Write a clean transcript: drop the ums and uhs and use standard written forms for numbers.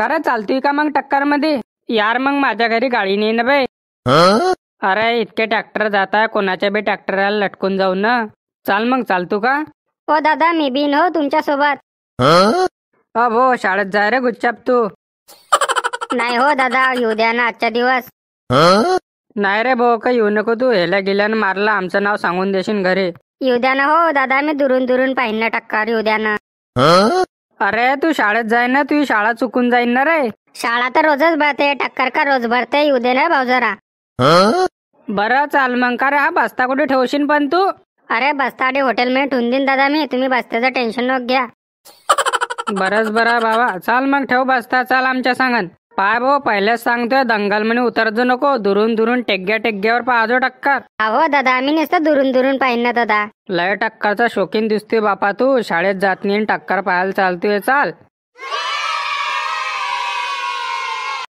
का रे, चालतोय का मग टक्कर मध्ये? यार मग माझ्या घरी गाडी नाही ना बे. अरे इतके ट्रॅक्टर जात आहे, कोणाच्या बी ट्रॅक्टरला लटकून जाऊ ना. चाल मग, चालतो का? हो दादा, मी बी न तुमच्या सोबत. अब हो, शाळेत जाय रे गुच्चाप तू. नाही हो दादा, येऊ द्या ना आजचा दिवस. नाही रे भाऊ, काही येऊ नको तू. हेल्या गेल्यानं मारला, आमचं नाव सांगून देशील घरी. येऊ द्या ना हो दादा, मी दुरून दुरून पाहिन ना टक्कर. येऊ द्या ना. अरे तू शाळेत जाय ना, तुझी शाळा चुकून जाईन ना रे. शाळा तर रोजच भरते, टक्कर का रोज भरते. येऊ दे ना भाऊ जरा. बरं चाल मग. का रे हा बस्ता कुठे ठेवशील पण तू? अरे बस्ताडे हॉटेल मध्ये ठेवून देईन दादा मी. तुम्ही बस्त्याचं टेन्शन नको घ्या. बरंच बरं बाबा. चाल मग, ठेव बस्ता, चाल आमच्या सांगन. पाय भाऊ, पहिलेच सांगतोय, दंगल म्हणे उतरजो नको. दुरून दुरून टेग्यावर पाहजो टक्कर. हो दादा, आम्ही नुसतं दुरून दुरून पाहिन ना दादा. लय टक्करचा शौकीन दिसतोय बापा तू. शाळेत जात नाही, टक्कर पाहायला चालतोय. चाल.